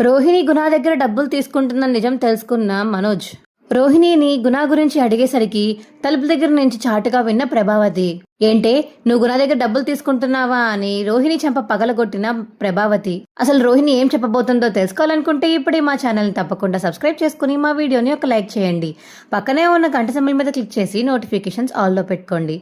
రోహిణి గుణ దగ్గర డబ్బులు తీసుకుంటున్న నిజం తెలుసుకున్న మనోజ్ రోహిణిని గుణ గురించి అడిగేసరికి తలుపు దగ్గర నుంచి చాటుగా విన్న ప్రభావతి, ఏంటే నువ్వు గుణ దగ్గర డబ్బులు తీసుకుంటున్నావా అని రోహిణి చెంప పగలగొట్టిన ప్రభావతి. అసలు రోహిణి ఏం చెప్పబోతుందో తెలుసుకోవాలనుకుంటే ఇప్పుడే మా ఛానల్ని తప్పకుండా సబ్స్క్రైబ్ చేసుకుని మా వీడియోని ఒక లైక్ చేయండి. పక్కనే ఉన్న గంట సింబల్ మీద క్లిక్ చేసి నోటిఫికేషన్స్ ఆల్లో పెట్టుకోండి.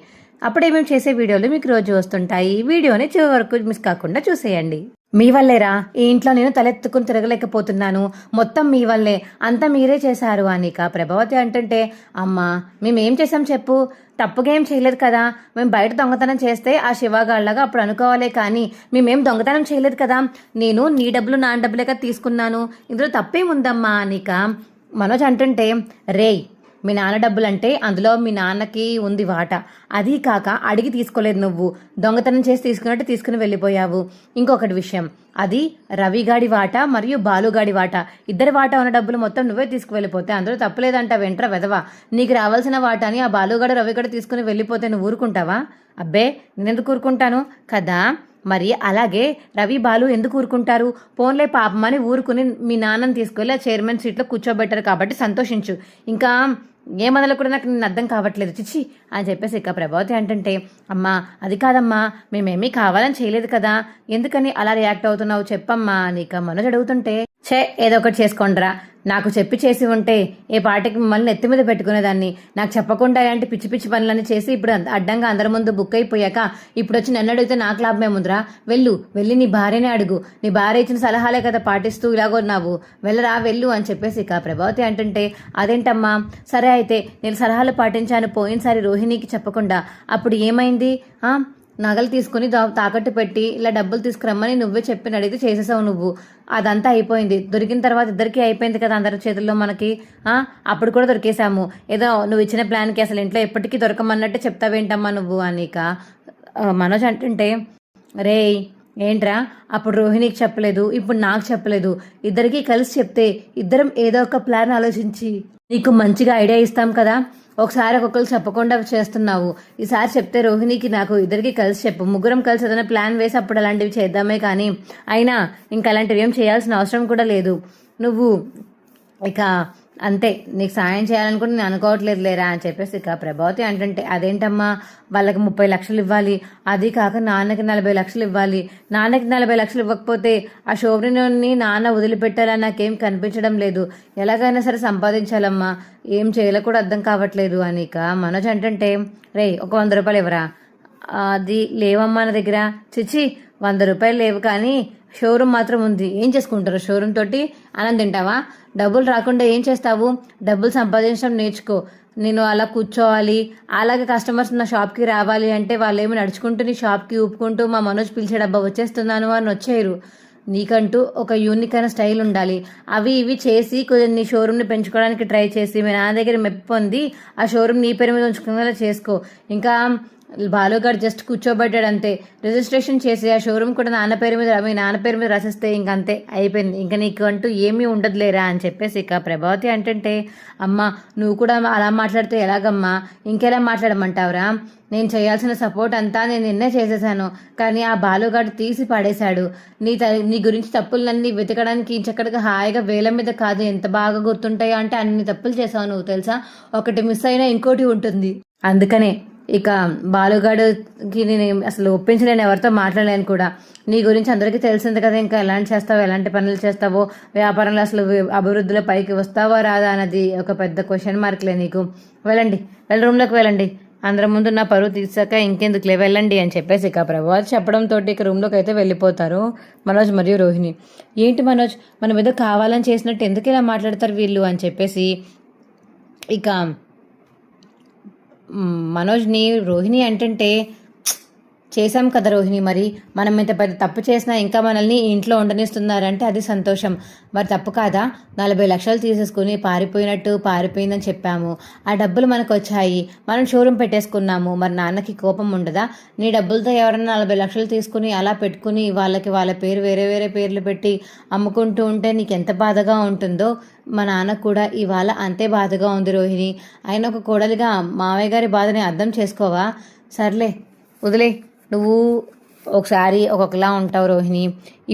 అప్పుడే మేము చేసే వీడియోలు మీకు రోజు వస్తుంటాయి. వీడియోని చివరి వరకు మిస్ కాకుండా చూసేయండి. మీ వల్లేరా ఈ ఇంట్లో నేను తలెత్తుకుని తిరగలేకపోతున్నాను, మొత్తం మీ వల్లే, అంతా మీరే చేశారు అనిక ప్రభావతి అంటుంటే, అమ్మా మేమేం చేసాం చెప్పు, తప్పుగా ఏం చేయలేదు కదా, మేము బయట దొంగతనం చేస్తే ఆ శివగాళ్ళగా అప్పుడు అనుకోవాలే కానీ మేమేం దొంగతనం చేయలేదు కదా, నేను నీ డబ్బులు నా డబ్బులేక తీసుకున్నాను, ఇందులో తప్పేముందమ్మా అనిక మనోజ్ అంటుంటే, రేయ్ మీ నాన్న డబ్బులంటే అందులో మీ నాన్నకి ఉంది వాటా, అది కాక అడిగి తీసుకోలేదు, నువ్వు దొంగతనం చేసి తీసుకున్నట్టు తీసుకుని వెళ్ళిపోయావు. ఇంకొకటి విషయం, అది రవిగాడి వాటా మరియు బాలుగాడి వాటా, ఇద్దరి వాటా ఉన్న డబ్బులు మొత్తం నువ్వే తీసుకువెళ్ళిపోతే అందులో తప్పులేదంట వెంట్ర వెదవా, నీకు రావాల్సిన వాటాని ఆ బాలుగాడు రవిగాడు తీసుకుని వెళ్ళిపోతే నువ్వు ఊరుకుంటావా? అబ్బే నేనెందుకు ఊరుకుంటాను కదా. మరి అలాగే రవి బాలు ఎందుకు ఊరుకుంటారు? పోన్లే పాపమని ఊరుకుని మీ నాన్నని తీసుకెళ్ళి ఆ చైర్మన్ సీట్లో కూర్చోబెట్టారు కాబట్టి సంతోషించు. ఇంకా ఏమనలో కూడా నాకు నేను అర్థం కావట్లేదు చిచ్చి అని చెప్పేసి ఇక ప్రభావతి అంటుంటే, అమ్మా అది కాదమ్మా, మేమేమీ కావాలని చేయలేదు కదా, ఎందుకని అలా రియాక్ట్ అవుతున్నావు చెప్పమ్మా అని ఇక మనోజ్ అడుగుతుంటే, ఏదో ఒకటి చేసుకోండిరా, నాకు చెప్పి చేసి ఉంటే ఏ పాటికి మిమ్మల్ని ఎత్తి మీద పెట్టుకునేదాన్ని, నాకు చెప్పకుండా అంటే పిచ్చి పిచ్చి పనులన్నీ చేసి ఇప్పుడు అడ్డంగా అందరి ముందు బుక్ అయిపోయాక ఇప్పుడు వచ్చి నన్ను అడిగితే నాకు లాభమేముందిరా, వెళ్ళి నీ భార్యనే అడుగు, నీ భార్య ఇచ్చిన సలహాలే కదా పాటిస్తూ ఇలాగొన్నావు, వెళ్ళరా వెళ్ళు అని చెప్పేసి ఇక ప్రభావతి అంటుంటే, అదేంటమ్మా సరే అయితే నేను సలహాలు పాటించాను పోయినసారి రోహిణికి చెప్పకుండా, అప్పుడు ఏమైంది? నగలు తీసుకుని తాకట్టు పెట్టి ఇలా డబ్బులు తీసుకురమ్మని నువ్వే చెప్పిన అడిగితే చేసేసావు నువ్వు, అదంతా అయిపోయింది, దొరికిన తర్వాత ఇద్దరికీ అయిపోయింది కదా అందరి చేతుల్లో మనకి, అప్పుడు కూడా దొరికేసాము, ఏదో నువ్వు ఇచ్చిన ప్లాన్కి అసలు ఇంట్లో ఎప్పటికీ దొరకమన్నట్టే చెప్తావేంటమ్మా నువ్వు అనిక మనోజ్ అంటుంటే, రే ఏంట్రా అప్పుడు రోహిణికి చెప్పలేదు ఇప్పుడు నాకు చెప్పలేదు, ఇద్దరికీ కలిసి చెప్తే ఇద్దరం ఏదో ఒక ప్లాన్ ఆలోచించి నీకు మంచిగా ఐడియా ఇస్తాం కదా, ఒకసారి ఒక్కొక్కరు చెప్పకుండా చేస్తున్నావు, ఈసారి చెప్తే రోహిణికి నాకు ఇద్దరికి కలిసి చెప్పు, ముగ్గురం కలిసి ఏదైనా ప్లాన్ వేసి అప్పుడు అలాంటివి చేద్దామే కానీ అయినా ఇంకా అలాంటివి ఏం చేయాల్సిన అవసరం కూడా లేదు, నువ్వు ఇక అంతే నీకు సాయం చేయాలనుకుంటే నేను అనుకోవట్లేదు లేరా అని చెప్పేసి ఇక ప్రభావతి అంటుంటే, అదేంటమ్మా వాళ్ళకి 30 లక్షలు ఇవ్వాలి, అది కాక నాన్నకి 40 లక్షలు ఇవ్వాలి, నాన్నకి 40 లక్షలు ఇవ్వకపోతే ఆ శోభని నాన్న వదిలిపెట్టాలని నాకేం కనిపించడం లేదు, ఎలాగైనా సరే సంపాదించాలమ్మా, ఏం చేయాలో కూడా అర్థం కావట్లేదు అని ఇక మనోజ్ అంటుంటే, రే ఒక 100 రూపాయలు ఇవ్వరా, అది లేవమ్మా నా దగ్గర, చిచ్చి 100 రూపాయలు లేవు కానీ షోరూమ్ మాత్రం ఉంది, ఏం చేసుకుంటారు షోరూమ్ తోటి, అన్నం తింటావా, డబ్బులు రాకుండా ఏం చేస్తావు, డబ్బులు సంపాదించడం నేర్చుకో, నేను అలా కూర్చోవాలి, అలాగే కస్టమర్స్ నా షాప్కి రావాలి అంటే వాళ్ళు ఏమి నడుచుకుంటూ నీ షాప్కి ఊపుకుంటూ మా మనోజ్ పిలిచే డబ్బా వచ్చేస్తున్నాను అని వచ్చేయరు, నీకంటూ ఒక యూనిక్ అయిన స్టైల్ ఉండాలి, అవి ఇవి చేసి కొంచెం నీ షోరూమ్ని పెంచుకోవడానికి ట్రై చేసి మీ నాన్న దగ్గర మెప్పు పొంది ఆ షోరూమ్ నీ పేరు మీద ఉంచుకునేలా చేసుకో, ఇంకా బాలుగాడు జస్ట్ కూర్చోబెట్టాడు అంతే, రిజిస్ట్రేషన్ చేసి ఆ షోరూమ్ కూడా నాన్న పేరు మీద మీ నాన్న పేరు మీద రాసిస్తే ఇంకంతే అయిపోయింది, ఇంకా నీకు అంటూ ఏమీ ఉండదులేరా అని చెప్పేసి ఇక ప్రభావతి అంటుంటే, అమ్మ నువ్వు కూడా అలా మాట్లాడితే ఎలాగమ్మా, ఇంకెలా మాట్లాడమంటావురా, నేను చేయాల్సిన సపోర్ట్ అంతా నేను నిన్నే చేసేసాను కానీ ఆ బాలుగాడు తీసి పడేశాడు, నీ గురించి తప్పులన్నీ వెతకడానికి చక్కగా హాయిగా వేల మీద కాదు ఎంత బాగా గుర్తుంటాయో అంటే అన్ని తప్పులు చేసావు నువ్వు తెలుసా, ఒకటి మిస్ అయినా ఇంకోటి ఉంటుంది, అందుకనే ఇక బాలుగాడుకి నేను అసలు ఒప్పించలేను, ఎవరితో మాట్లాడలేను కూడా, నీ గురించి అందరికీ తెలిసింది కదా, ఇంకా ఎలాంటి చేస్తావో ఎలాంటి పనులు చేస్తావో, వ్యాపారంలో అసలు అభివృద్ధిలో పైకి వస్తావో రాదా అన్నది ఒక పెద్ద క్వశ్చన్ మార్క్లే నీకు, వెళ్ళండి రూమ్లోకి వెళ్ళండి, అందరి ముందు నా పరువు తీసాక ఇంకెందుకులే వెళ్ళండి అని చెప్పేసి ఇక ప్రభావతి చెప్పడంతో ఇక రూమ్లోకి అయితే వెళ్ళిపోతారు మనోజ్ మరియు రోహిణి. ఏంటి మనోజ్ మన మీద కావాలని చేసినట్టు ఎందుకు ఇలా మాట్లాడతారు వీళ్ళు అని చెప్పేసి ఇక మనోజ్ని రోహిణి అంటుంటే, చేశాం కదా రోహిణి, మరి మనం ఇంత పెద్ద తప్పు చేసినా ఇంకా మనల్ని ఇంట్లో ఉండనిస్తున్నారంటే అది సంతోషం, మరి తప్పు కాదా, 40 లక్షలు తీసేసుకుని పారిపోయిందని చెప్పాము, ఆ డబ్బులు మనకు వచ్చాయి, మనం షోరూమ్ పెట్టేసుకున్నాము, మరి నాన్నకి కోపం ఉండదా, నీ డబ్బులతో ఎవరైనా 40 లక్షలు తీసుకుని అలా పెట్టుకుని వాళ్ళ పేరు వేరే వేరే పేర్లు పెట్టి అమ్ముకుంటూ ఉంటే నీకు ఎంత బాధగా ఉంటుందో, మా నాన్న కూడా ఇవాళ అంతే బాధగా ఉంది రోహిణి, ఆయన ఒక కోడలిగా మావయ్య గారి బాధని అర్థం చేసుకోవా, సర్లే వదిలే, నువ్వు ఒకసారి ఒక్కొక్కలా ఉంటావు రోహిణి,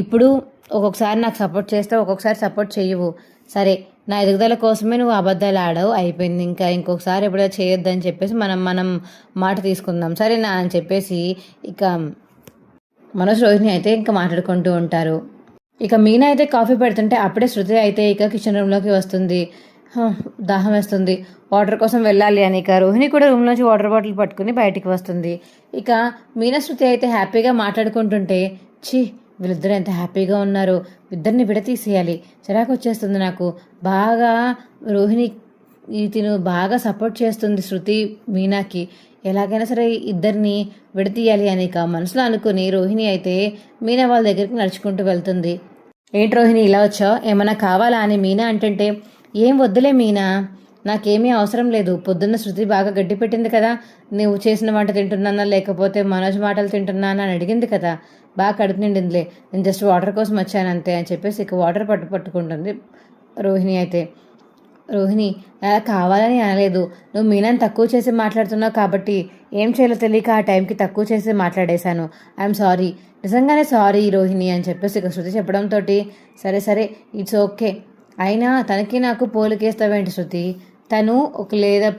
ఇప్పుడు ఒక్కొక్కసారి నాకు సపోర్ట్ చేస్తావు, ఒక్కొక్కసారి సపోర్ట్ చెయ్యవు. సరే, నా ఎదుగుదల కోసమే నువ్వు అబద్ధాలు ఆడావు, అయిపోయింది. ఇంకొకసారి ఎప్పుడైనా చేయొద్దని చెప్పేసి మనం మాట తీసుకుందాం సరేనా అని చెప్పేసి ఇక మనోజ్ రోహిణి అయితే ఇంకా మాట్లాడుకుంటూ ఉంటారు. ఇక మీనా అయితే కాఫీ పెడుతుంటే అప్పుడే శృతి అయితే ఇక కిచెన్ రూమ్లోకి వస్తుంది. దాహం వేస్తుంది, వాటర్ కోసం వెళ్ళాలి అని ఇక రోహిణి కూడా రూమ్లోంచి వాటర్ బాటిల్ పట్టుకుని బయటికి వస్తుంది. ఇక మీనా శృతి అయితే హ్యాపీగా మాట్లాడుకుంటుంటే వీళ్ళిద్దరు ఎంత హ్యాపీగా ఉన్నారు, ఇద్దరిని విడతీసేయాలి, చిరాకు వచ్చేస్తుంది నాకు. బాగా రోహిణి తిను బాగా సపోర్ట్ చేస్తుంది శృతి మీనాకి, ఎలాగైనా సరే ఇద్దరిని విడతీయాలి అని ఇక మనసులో అనుకుని రోహిణి అయితే మీనా వాళ్ళ దగ్గరికి నడుచుకుంటూ వెళ్తుంది. ఏంటి రోహిణి ఇలా వచ్చావు, ఏమన్నా కావాలా అని మీనా అంటుంటే, ఏం వద్దులే మీనా, నాకేమీ అవసరం లేదు. పొద్దున్న శృతి బాగా గడ్డి పెట్టింది కదా, నువ్వు చేసిన వంట తింటున్నానా లేకపోతే మనోజ్ మాటలు తింటున్నానా అని అడిగింది కదా, బాగా కడుపు నిండిందిలే, నేను జస్ట్ వాటర్ కోసం వచ్చాను అంతే అని చెప్పేసి ఇక వాటర్ పట్టుకుంటుంది రోహిణి అయితే. రోహిణి, అలా కావాలని అనలేదు, నువ్వు మీనాని తక్కువ చేసి మాట్లాడుతున్నావు కాబట్టి ఏం చేయాలో తెలియక ఆ టైంకి తక్కువ చేసి మాట్లాడేశాను, ఐఎమ్ సారీ, నిజంగానే సారీ రోహిణి అని చెప్పేసి ఇక శృతి చెప్పడంతో సరే ఇట్స్ ఓకే, అయినా తనకి నాకు పోలికేస్తావేంటి శృతి, తను ఒక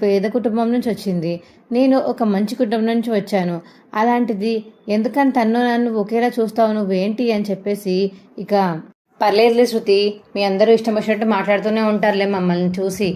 పేద కుటుంబం నుంచి వచ్చింది, నేను ఒక మంచి కుటుంబం నుంచి వచ్చాను, అలాంటిది ఎందుకని నన్ను ఒకేలా చూస్తావు నువ్వేంటి అని చెప్పేసి ఇక పర్లేదులే శృతి, మీ అందరూ ఇష్టం వచ్చినట్టు మాట్లాడుతూనే ఉంటారులే మమ్మల్ని చూసి,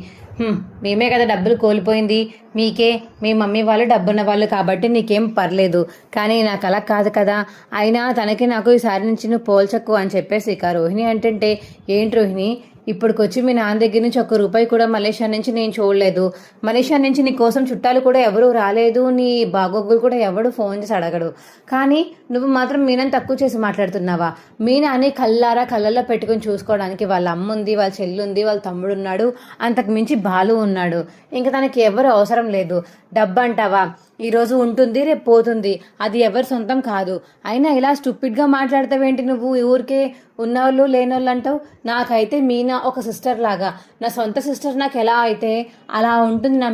మేమే కదా డబ్బులు కోల్పోయింది, మీకే మీ మమ్మీ వాళ్ళు డబ్బున్న వాళ్ళు కాబట్టి నీకేం పర్లేదు, కానీ నాకు అలా కాదు కదా, అయినా తనకి నాకు ఈసారి నుంచి నువ్వు పోల్చకు అని చెప్పేసి ఇక రోహిణి అంటుంటే, ఏంటి రోహిణి ఇప్పటికొచ్చి మీ నాన్న దగ్గర నుంచి ₹1 కూడా మలేషియా నుంచి నేను చూడలేదు, మలేషియా నుంచి నీ కోసం చుట్టాలు కూడా ఎవరూ రాలేదు, నీ బాగోగులు కూడా ఎవడు ఫోన్ చేసి అడగడు, కానీ నువ్వు మాత్రం మీనని తక్కువ చేసి మాట్లాడుతున్నావా, మీనాని కళ్ళల్లో పెట్టుకుని చూసుకోవడానికి వాళ్ళ అమ్మ ఉంది, వాళ్ళ చెల్లి ఉంది, వాళ్ళ తమ్ముడు ఉన్నాడు, అంతకు మించి బాలు ఉన్నాడు, ఇంకా తనకి ఎవరు అవసరం లేదు, డబ్బు అంటావా ఈరోజు ఉంటుంది రేపు పోతుంది, అది ఎవరి సొంతం కాదు, అయినా ఇలా స్టూపిడ్గా మాట్లాడతావేంటి నువ్వు, ఊరికే ఉన్నవాళ్ళు లేనోళ్ళు అంటావు, నాకైతే మీనా ఒక సిస్టర్ లాగా, నా సొంత సిస్టర్ నాకు ఎలా అయితే అలా ఉంటుంది నా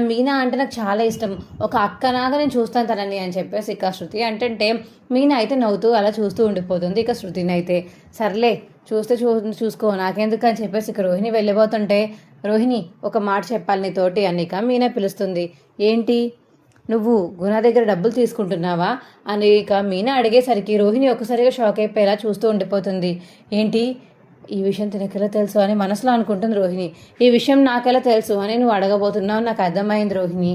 మీనా అంటే నాకు చాలా ఇష్టం, ఒక అక్కనాగా నేను చూస్తాను తనని అని చెప్పేసి ఇక శృతి అంటే మీనా అయితే నవ్వుతూ అలా చూస్తూ ఉండిపోతుంది. ఇక శృతిని అయితే సర్లే చూసుకో నాకెందుకు అని చెప్పేసి ఇక రోహిణి వెళ్ళిపోతుంటే, రోహిణి ఒక మాట చెప్పాలి నీతోటి అని ఇక మీనా పిలుస్తుంది. ఏంటి, నువ్వు గుణ దగ్గర డబ్బులు తీసుకుంటున్నావా అని ఇక మీనా అడిగేసరికి రోహిణి ఒక్కసారిగా షాక్ అయిపోయేలా చూస్తూ ఉండిపోతుంది. ఏంటి, ఈ విషయం తినకెలా తెలుసు అని మనసులో అనుకుంటుంది రోహిణి. ఈ విషయం నాకెలా తెలుసు అని నువ్వు అడగబోతున్నావు, నాకు అర్థమైంది రోహిణి,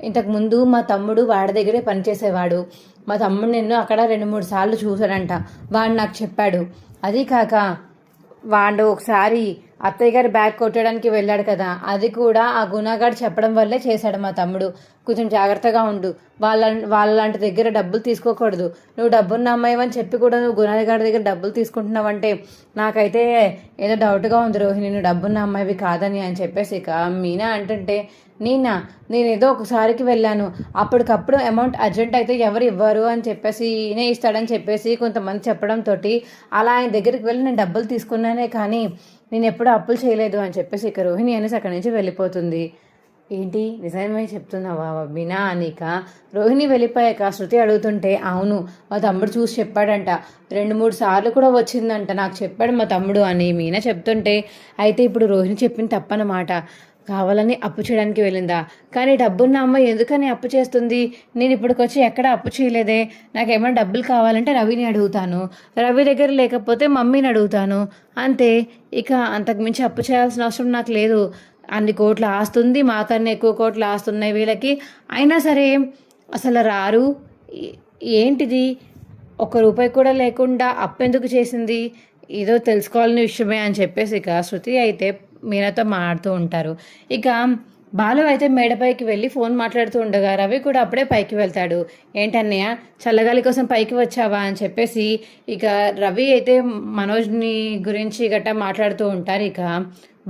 ఇంతకుముందు మా తమ్ముడు వాడి దగ్గరే పనిచేసేవాడు, మా తమ్ముడు నిన్ను అక్కడ 2-3 సార్లు చూశాడంట, వాడు నాకు చెప్పాడు, అది కాక వాడు ఒకసారి అత్తయ్య గారి బ్యాగ్ కొట్టడానికి వెళ్ళాడు కదా, అది కూడా ఆ గుణగాడు చెప్పడం వల్లే చేశాడు మా తమ్ముడు, కొంచెం జాగ్రత్తగా ఉండు, వాళ్ళలాంటి దగ్గర డబ్బులు తీసుకోకూడదు, నువ్వు డబ్బున్న అమ్మాయివని చెప్పి కూడా నువ్వు గుణగాడి దగ్గర డబ్బులు తీసుకుంటున్నావంటే నాకైతే ఏదో డౌట్గా ఉంది రోహిణి, నువ్వు డబ్బున్న అమ్మాయివి కాదని అని చెప్పేసి ఇక మీనా అంటుంటే, నేను ఏదో ఒకసారికి వెళ్ళాను, అప్పటికప్పుడు అమౌంట్ అర్జెంట్ అయితే ఎవరు ఇవ్వరు అని చెప్పేసి ఈయనే ఇస్తాడని చెప్పేసి కొంతమంది చెప్పడంతో అలా ఆయన దగ్గరికి వెళ్ళి నేను డబ్బులు తీసుకున్నానే కానీ నేను ఎప్పుడూ అప్పులు చేయలేదు అని చెప్పేసి ఇక రోహిణి అనేసి అక్కడి నుంచి వెళ్ళిపోతుంది. ఏంటి, నిజమే చెప్తున్నావా మీనా అనిక రోహిణి వెళ్ళిపోయాక శృతి అడుగుతుంటే, అవును మా తమ్ముడు చూసి చెప్పాడంట, 2-3 సార్లు కూడా వచ్చిందంట, నాకు చెప్పాడు మా తమ్ముడు అని మీనా చెప్తుంటే, అయితే ఇప్పుడు రోహిణి చెప్పింది తప్పనమాట, కావాలని అప్పు చేయడానికి వెళ్ళిందా, కానీ డబ్బున్న అమ్మ ఎందుకని అప్పు చేస్తుంది, నేను ఇప్పటికొచ్చి ఎక్కడ అప్పు చేయలేదే, నాకేమైనా డబ్బులు కావాలంటే రవిని అడుగుతాను, రవి దగ్గర లేకపోతే మమ్మీని అడుగుతాను, అంతే, ఇక అంతకుమించి అప్పు చేయాల్సిన అవసరం నాకు లేదు, అన్ని కోట్ల ఆస్తుంది, మాకన్నా ఎక్కువ కోట్ల ఆస్తున్నాయి వీళ్ళకి, అయినా సరే అసలు రారు, ఏంటిది ₹1 కూడా లేకుండా అప్పెందుకు చేసింది, ఏదో తెలుసుకోవాలని విషయమే అని చెప్పేసి ఇక శృతి అయితే మీనాతో మాట్లాడుతూ ఉంటారు. ఇక బాలు అయితే మేడపైకి వెళ్ళి ఫోన్ మాట్లాడుతూ ఉండగా రవి కూడా అప్పుడే పైకి వెళ్తాడు. ఏంటన్నయ్య చల్లగాలి కోసం పైకి వచ్చావా అని చెప్పేసి ఇక రవి అయితే మనోజ్ని గురించి గట్టా మాట్లాడుతూ ఉంటారు. ఇక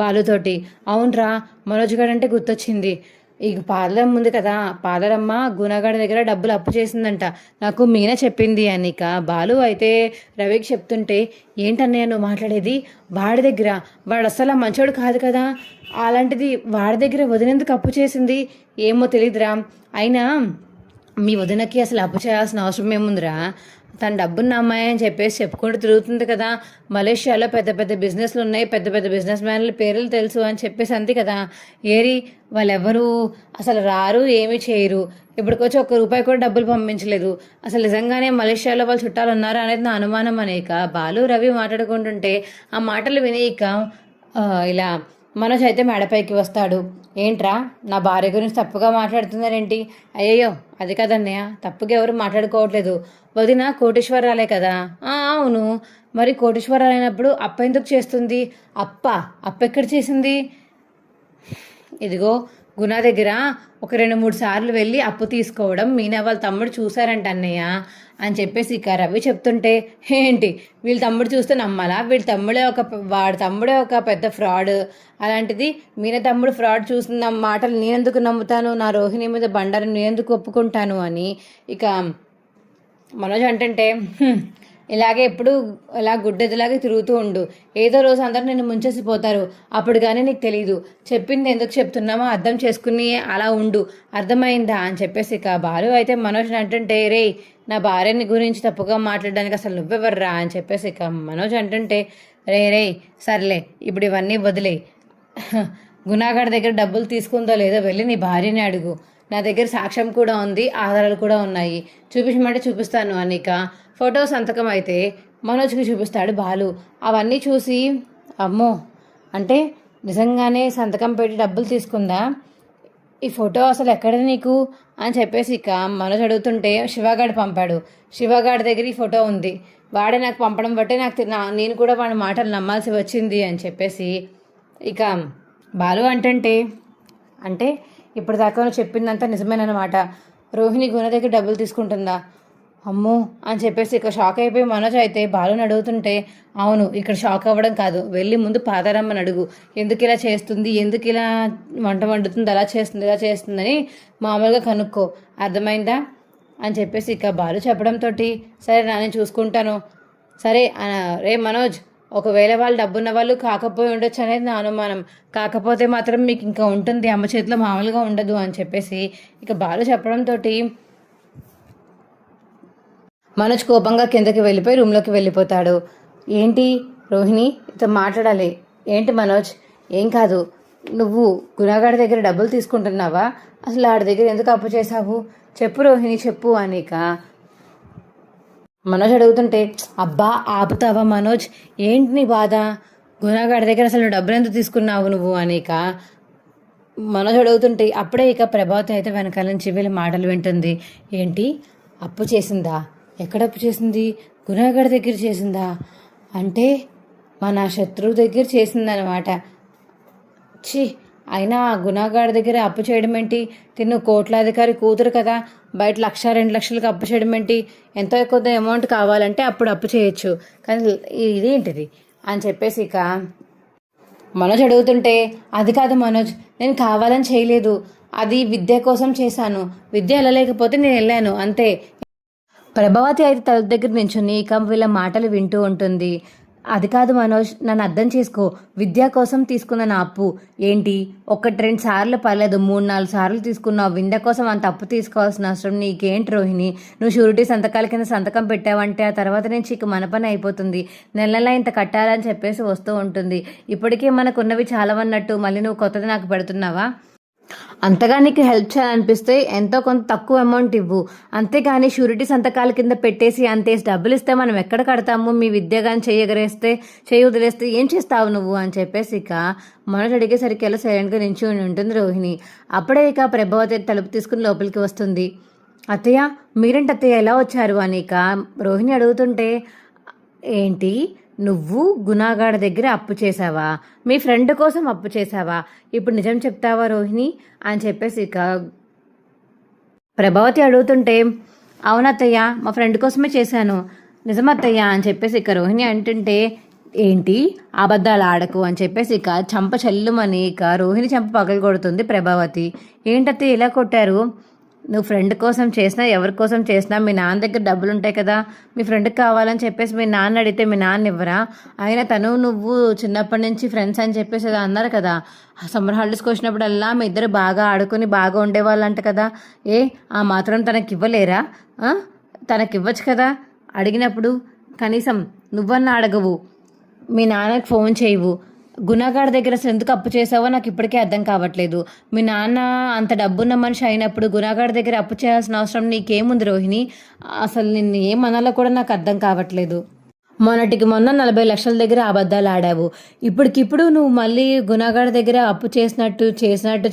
బాలుతోటి, అవునరా మనోజ్ గారు అంటే గుర్తొచ్చింది, ఇక పార్లర్ ఉంది కదా, పార్లరమ్మ గుణగాడి దగ్గర డబ్బులు అప్పు చేసిందంట, నాకు మీనా చెప్పింది అని ఇక బాలు అయితే రవికి చెప్తుంటే, ఏంటన్నయ్య నువ్వు మాట్లాడేది, వాడి దగ్గర, వాడు అస్సలు మంచోడు కాదు కదా, అలాంటిది వాడి దగ్గర వదిలేందుకు అప్పు చేసింది, ఏమో తెలియదురా, అయినా మీ వదినకి అసలు అప్పు చేయాల్సిన అవసరం ఏముందిరా, తన డబ్బున్న అమ్మాయి అని చెప్పేసి చెప్పుకుంటూ తిరుగుతుంది కదా, మలేషియాలో పెద్ద పెద్ద బిజినెస్లు ఉన్నాయి, పెద్ద పెద్ద బిజినెస్ మ్యాన్ల పేర్లు తెలుసు అని చెప్పేసి అంతే కదా. ఏరి వాళ్ళెవరు అసలు రారు, ఏమీ చేయరు, ఇప్పటికొచ్చి ₹1 కూడా డబ్బులు పంపించలేదు, అసలు నిజంగానే మలేషియాలో వాళ్ళు చుట్టాలు ఉన్నారా అనేది నా అనుమానం అనేక బాలు రవి మాట్లాడుకుంటుంటే ఆ మాటలు విని ఇక ఇలా మనోజ్ అయితే మేడపైకి వస్తాడు. ఏంట్రా నా భార్య గురించి తప్పుగా మాట్లాడుతున్నారేంటి? అయ్యయ్యో అది కదన్నయ్య, తప్పుగా ఎవరు మాట్లాడుకోవట్లేదు, వదిన కోటీశ్వరాలే కదా. అవును, మరి కోటీశ్వరాలు అయినప్పుడు అప్ప ఎందుకు చేస్తుంది? అప్ప ఎక్కడ చేసింది? ఇదిగో గుణ దగ్గర ఒక 2-3 సార్లు వెళ్ళి అప్పు తీసుకోవడం మీనా వాళ్ళ తమ్ముడు చూశారంట అన్నయ్య అని చెప్పేసి ఇక రవి చెప్తుంటే, ఏంటి వీళ్ళ తమ్ముడు చూస్తే నమ్మాలా? వాడి తమ్ముడే ఒక పెద్ద ఫ్రాడ్, అలాంటిది మీనా తమ్ముడు ఫ్రాడ్ చూసిన మాటలు నేనెందుకు నమ్ముతాను, నా రోహిణి మీద బండారం నేనెందుకు ఒప్పుకుంటాను అని ఇక మనోజ్ అంటుంటే, ఇలాగే ఎప్పుడు ఇలా గుడ్డెదిలాగే తిరుగుతూ ఉండు, ఏదో రోజు అందరూ నిన్ను ముంచేసిపోతారు, అప్పుడు కానీ నీకు తెలీదు, చెప్పింది ఎందుకు చెప్తున్నామో అర్థం చేసుకుని అలా ఉండు, అర్థమైందా అని చెప్పేసి ఇక బాలు అయితే మనోజ్ అంటుంటే, రే నా భార్యని గురించి తప్పుగా మాట్లాడడానికి అసలు నువ్వెవర్రా అని చెప్పేసి ఇక మనోజ్ అంటుంటే, రే సర్లే ఇప్పుడు ఇవన్నీ వదిలే, గుణాగాడి దగ్గర డబ్బులు తీసుకుందో లేదో వెళ్ళి నీ భార్యని అడుగు, నా దగ్గర సాక్ష్యం కూడా ఉంది, ఆధారాలు కూడా ఉన్నాయి, చూపించమంటే చూపిస్తాను అని ఇక ఫోటో సంతకం అయితే మనోజ్కి చూపిస్తాడు బాలు. అవన్నీ చూసి అమ్మో, అంటే నిజంగానే సంతకం పెట్టి డబ్బులు తీసుకుందా, ఈ ఫోటో అసలు ఎక్కడది నీకు అని చెప్పేసి ఇక మనోజ్ అడుగుతుంటే శివగాడు పంపాడు, శివగాడి దగ్గర ఈ ఫోటో ఉంది, వాడే నాకు పంపడం బట్టే నేను కూడా వాడి మాటలు నమ్మాల్సి వచ్చింది అని చెప్పేసి ఇక బాలు అంటే ఇప్పుడు దాకా నువ్వు చెప్పిందంతా నిజమేనమాట, రోహిణి గుణ దగ్గర డబ్బులు తీసుకుంటుందా? అమ్మో అని చెప్పేసి ఇక షాక్ అయిపోయి మనోజ్ అయితే బాలుని అడుగుతుంటే, అవును ఇక్కడ షాక్ అవ్వడం కాదు, వెళ్ళి ముందు పాతారమ్మని అడుగు, ఎందుకు ఇలా చేస్తుంది, ఎందుకు ఇలా వంట వండుతుంది, ఇలా చేస్తుందని మామూలుగా కనుక్కో, అర్థమైందా అని చెప్పేసి ఇక బాలు చెప్పడంతో, సరే నేను చూసుకుంటాను, సరే రే మనోజ్, ఒకవేళ వాళ్ళు డబ్బున్న వాళ్ళు కాకపోయి ఉండొచ్చు అనేది నా అనుమానం, కాకపోతే మాత్రం మీకు ఇంకా ఉంటుంది, అమ్మ చేతిలో మామూలుగా ఉండదు అని చెప్పేసి ఇక బాలు చెప్పడంతో మనోజ్ కోపంగా కిందకి వెళ్ళిపోయి రూమ్లోకి వెళ్ళిపోతాడు. ఏంటి రోహిణి ఇతో మాట్లాడాలి, ఏంటి మనోజ్? ఏం కాదు, నువ్వు గుణగాడి దగ్గర డబ్బులు తీసుకుంటున్నావా? అసలు ఆడి దగ్గర ఎందుకు అప్పు చేశావు? చెప్పు రోహిణి చెప్పు అనిక మనోజ్ అడుగుతుంటే, అబ్బా ఆపుతావా మనోజ్, ఏంటి నీ బాధ? గుణగాడి దగ్గర అసలు డబ్బులు ఎందుకు తీసుకున్నావు నువ్వు అనిక మనోజ్ అడుగుతుంటే అప్పుడే ఇక ప్రభావతి అయితే వెనకాల నుంచి వీళ్ళ మాటలు వింటుంది. ఏంటి అప్పు చేసిందా? ఎక్కడ అప్పు చేసింది? గుణగాడి దగ్గర చేసిందా? అంటే మన శత్రువు దగ్గర చేసిందనమాట. అయినా ఆ గుణగాడి దగ్గర అప్పు చేయడం ఏంటి? తిను కోట్లాధికారి కూతురు కదా, బయట 1-2 లక్షలకు అప్పు చేయడం ఏంటి? ఎంతో ఎక్కువ అమౌంట్ కావాలంటే అప్పుడు అప్పు చేయొచ్చు, కానీ ఇదేంటిది అని చెప్పేసి ఇక మనోజ్ అడుగుతుంటే, అది కాదు మనోజ్, నేను కావాలని చేయలేదు, అది విద్య కోసం చేశాను, విద్య వెళ్ళలేకపోతే నేను వెళ్ళాను అంతే. ప్రభావతి అయితే తలుపు దగ్గర నించుని ఇక వీళ్ళ మాటలు వింటూ ఉంటుంది. అది కాదు మనోజ్, నన్ను అర్థం చేసుకో, విద్య కోసం తీసుకున్న నా అప్పు ఏంటి? 1-2 సార్లు పర్లేదు, 3-4 సార్లు తీసుకున్నావు, విద్య కోసం అంత అప్పు తీసుకోవాల్సిన అవసరం నీకేంటి రోహిణి? నువ్వు షూరిటీ సంతకాల కింద సంతకం పెట్టావంటే ఆ తర్వాత నుంచి ఇక మన పని అయిపోతుంది, నెల ఇంత కట్టాలని చెప్పేసి వస్తూ ఉంటుంది. ఇప్పటికే మనకున్నవి చాలా అన్నట్టు మళ్ళీ నువ్వు కొత్తది నాకు పెడుతున్నావా? అంతగా నీకు హెల్ప్ చేయాలనిపిస్తే ఎంతో కొంత తక్కువ అమౌంట్ ఇవ్వు, అంతేగాని షూరిటీ సంతకాల కింద పెట్టేసి అంతేసి డబ్బులు ఇస్తే మనం ఎక్కడ కడతాము? మీ విద్య కానీ చేయి వదిలేస్తే ఏం చేస్తావు నువ్వు అని చెప్పేసి ఇక మనోజ్ అడిగేసరికి ఎలా సైలెంట్గా నించి ఉంటుంది రోహిణి. అప్పుడే ఇక ప్రభావతి తలుపు తీసుకుని లోపలికి వస్తుంది. అత్తయ్య మీరేంటి అత్తయ్య ఎలా వచ్చారు అని ఇక రోహిణి అడుగుతుంటే, ఏంటి నువ్వు గుణాగాడి దగ్గర అప్పు చేసావా? మీ ఫ్రెండ్ కోసం అప్పు చేసావా? ఇప్పుడు నిజం చెప్తావా రోహిణి అని చెప్పేసి ఇక ప్రభావతి అడుగుతుంటే, అవునత్తయ్య మా ఫ్రెండ్ కోసమే చేశాను, నిజమత్తయ్య అని చెప్పేసి ఇక రోహిణి అంటుంటే, ఏంటి అబద్ధాలు ఆడకు అని చెప్పేసి ఇక చంప చెల్లుమని ఇక రోహిణి చంప పగలు కొడుతుంది ప్రభావతి. ఏంటత్తయ్య ఇలా కొట్టారు? నువ్వు ఫ్రెండ్ కోసం చేసినా ఎవరి కోసం చేసినా మీ నాన్న దగ్గర డబ్బులు ఉంటాయి కదా, మీ ఫ్రెండ్కి కావాలని చెప్పేసి మీ నాన్న అడిగితే మీ నాన్న ఇవ్వరా? అయినా నువ్వు చిన్నప్పటి నుంచి ఫ్రెండ్స్ అని చెప్పేసి అది అన్నారు కదా, సమ్మర్ హాలిడేస్కి వచ్చినప్పుడల్లా మీ ఇద్దరు బాగా ఆడుకుని బాగా ఉండేవాళ్ళు అంట కదా, ఆ మాత్రం తనకి ఇవ్వలేరా? తనకి ఇవ్వచ్చు కదా, అడిగినప్పుడు కనీసం నువ్వన్నా అడగవు, మీ నాన్నకి ఫోన్ చేయవు. గుణగాడి దగ్గర అసలు ఎందుకు అప్పు చేసావో నాకు ఇప్పటికే అర్థం కావట్లేదు. మీ నాన్న అంత డబ్బున్న మనిషి అయినప్పుడు గుణగాడి దగ్గర అప్పు చేయాల్సిన అవసరం నీకేముంది రోహిణి? అసలు నిన్ను ఏమనాలో కూడా నాకు అర్థం కావట్లేదు. మొన్నటికి మొన్న 40 లక్షల దగ్గర అబద్ధాలు ఆడావు. ఇప్పటికిప్పుడు నువ్వు మళ్ళీ గుణగాడి దగ్గర అప్పు చేసినట్టు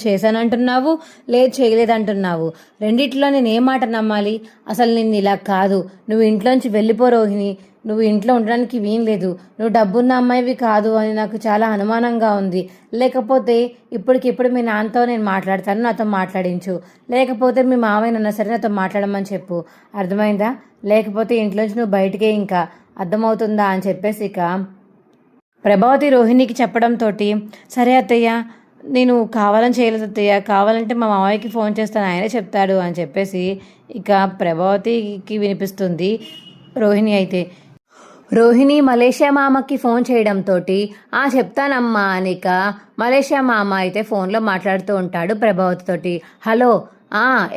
చేశానంటున్నావు, లేదు చేయలేదంటున్నావు. రెండిట్లో నేను ఏ మాట నమ్మాలి? అసలు నిన్ను ఇలా కాదు, నువ్వు ఇంట్లోంచి వెళ్ళిపో రోహిణి. నువ్వు ఇంట్లో ఉండడానికి వీలు లేదు. నువ్వు డబ్బున్న అమ్మాయివి కాదు అని నాకు చాలా అనుమానంగా ఉంది. లేకపోతే ఇప్పటికిప్పుడు మీ నాన్నతో నేను మాట్లాడతాను, నాతో మాట్లాడించు. లేకపోతే మీ మావయ్యనన్నా సరే నాతో మాట్లాడమని చెప్పు, అర్థమైందా? లేకపోతే ఇంట్లోంచి నువ్వు బయటికే, ఇంకా అర్థమవుతుందా అని చెప్పేసి ఇక ప్రభావతి రోహిణికి చెప్పడంతో, సరే అత్తయ్య, నేను కావాలని చేయలేదు అత్తయ్య, కావాలంటే మా మావయ్యకి ఫోన్ చేస్తాను, ఆయనే చెప్తాడు అని చెప్పేసి ఇక ప్రభావతికి వినిపిస్తుంది. రోహిణి అయితే రోహిణి మలేషియా మామకి ఫోన్ చేయడంతో చెప్తానమ్మా అనిక మలేషియా మామ అయితే ఫోన్లో మాట్లాడుతూ ఉంటాడు ప్రభావతితోటి. హలో,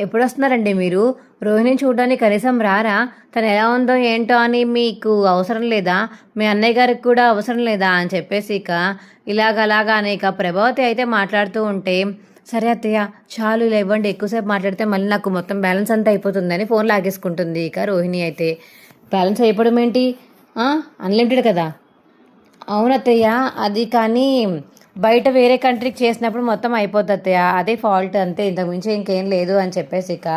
ఎప్పుడు వస్తున్నారండి మీరు? రోహిణిని చూడడానికి కనీసం రారా? తను ఎలా ఉందో ఏంటో అని మీకు అవసరం లేదా? మీ అన్నయ్య గారికి కూడా అవసరం లేదా అని చెప్పేసి ఇక ఇలాగలాగా అనేక ప్రభావతి అయితే మాట్లాడుతూ ఉంటే, సరే అత్తయ్య చాలు ఇలా ఇవ్వండి, ఎక్కువసేపు మాట్లాడితే మళ్ళీ నాకు మొత్తం బ్యాలెన్స్ అంతా అయిపోతుందని ఫోన్ లాగేసుకుంటుంది. ఇక రోహిణి అయితే బ్యాలెన్స్ అయిపోవడం ఏంటి, అన్లిమిటెడ్ కదా? అవునత్తయ్య, అది కానీ బయట వేరే కంట్రీకి చేసినప్పుడు మొత్తం అయిపోతుంది అత్తయ్య, అదే ఫాల్ట్ అంతే, ఇంతకుమించి ఇంకేం లేదు అని చెప్పేసి ఇక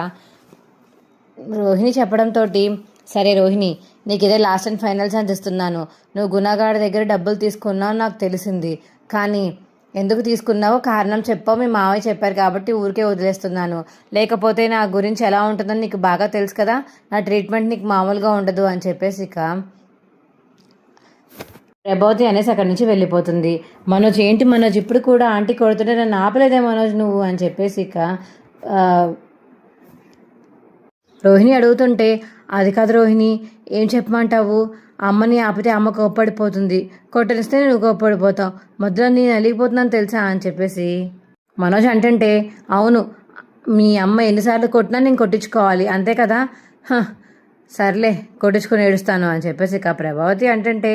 రోహిణి చెప్పడంతో, సరే రోహిణి, నీకు ఇదే లాస్ట్ అండ్ ఫైనల్స్ అని తెస్తున్నాను. నువ్వు గుణగాడి దగ్గర డబ్బులు తీసుకున్నావు నాకు తెలిసింది, కానీ ఎందుకు తీసుకున్నావో కారణం చెప్పావు. మీ మావయ్య చెప్పారు కాబట్టి ఊరికే వదిలేస్తున్నాను. లేకపోతే నా గురించి ఎలా ఉంటుందని నీకు బాగా తెలుసు కదా, నా ట్రీట్మెంట్ నీకు మామూలుగా ఉండదు అని చెప్పేసి ఇక ప్రభావతి అనేసి అక్కడి నుంచి వెళ్ళిపోతుంది. మనోజ్, ఏంటి మనోజ్ ఇప్పుడు కూడా ఆంటీ కొడుతుంటే నన్ను ఆపలేదే మనోజ్ నువ్వు అని చెప్పేసి ఇక రోహిణి అడుగుతుంటే, అది కాదు రోహిణి, ఏం చెప్పమంటావు? అమ్మని ఆపితే అమ్మ కోప్పడిపోతుంది, కొట్టనిస్తే నువ్వు కోప్పడిపోతావు, మధ్యలో నేను అలిగిపోతున్నాను తెలుసా అని చెప్పేసి మనోజ్ అంటుంటే, అవును, మీ అమ్మ ఎన్నిసార్లు కొట్టినా నేను కొట్టించుకోవాలి అంతే కదా, సర్లే కొట్టించుకొని ఏడుస్తాను అని చెప్పేసి ఇక ప్రభావతి అంటుంటే,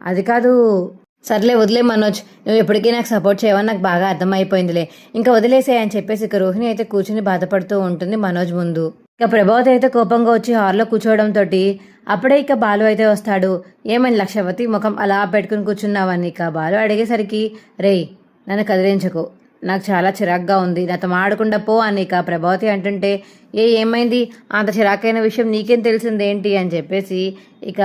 అది కాదు, సర్లే వదిలే మనోజ్, నువ్వు ఎప్పటికీ నాకు సపోర్ట్ చేయవని నాకు బాగా అర్థమైపోయిందిలే, ఇంకా వదిలేసే అని చెప్పేసి ఇక రోహిణి అయితే కూర్చుని బాధపడుతూ ఉంటుంది మనోజ్ ముందు. ఇక ప్రభావతి అయితే కోపంగా వచ్చి హాల్లో కూర్చోవడంతో అప్పుడే ఇక బాలు అయితే వస్తాడు. ఏమని లక్షవతి ముఖం అలా పెట్టుకుని కూర్చున్నావని ఇక బాలు అడిగేసరికి, రేయ్ నన్ను కదిలించకు, నాకు చాలా చిరాగ్గా ఉంది, నాతో ఆడకుండా పో అని ఇక ప్రభావతి అంటుంటే, ఏమైంది, అంత చిరాకైన విషయం నీకేం తెలిసిందేంటి అని చెప్పేసి ఇక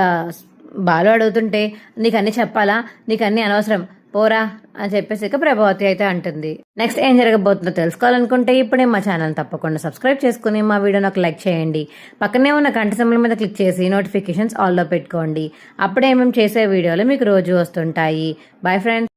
బాలు అడుగుతుంటే, నీకు అన్నీ చెప్పాలా, నీకు అన్నీ అనవసరం, పోరా అని చెప్పేసి ఇక ప్రభావతి అయితే అంటుంది. నెక్స్ట్ ఏం జరగబోతుందో తెలుసుకోవాలనుకుంటే ఇప్పుడే మా ఛానల్ తప్పకుండా సబ్స్క్రైబ్ చేసుకుని మా వీడియోని ఒక లైక్ చేయండి. పక్కనే ఉన్న గంట సింబల్ మీద క్లిక్ చేసి నోటిఫికేషన్స్ ఆల్లో పెట్టుకోండి. అప్పుడే మేము చేసే వీడియోలు మీకు రోజు వస్తుంటాయి. Bye friends.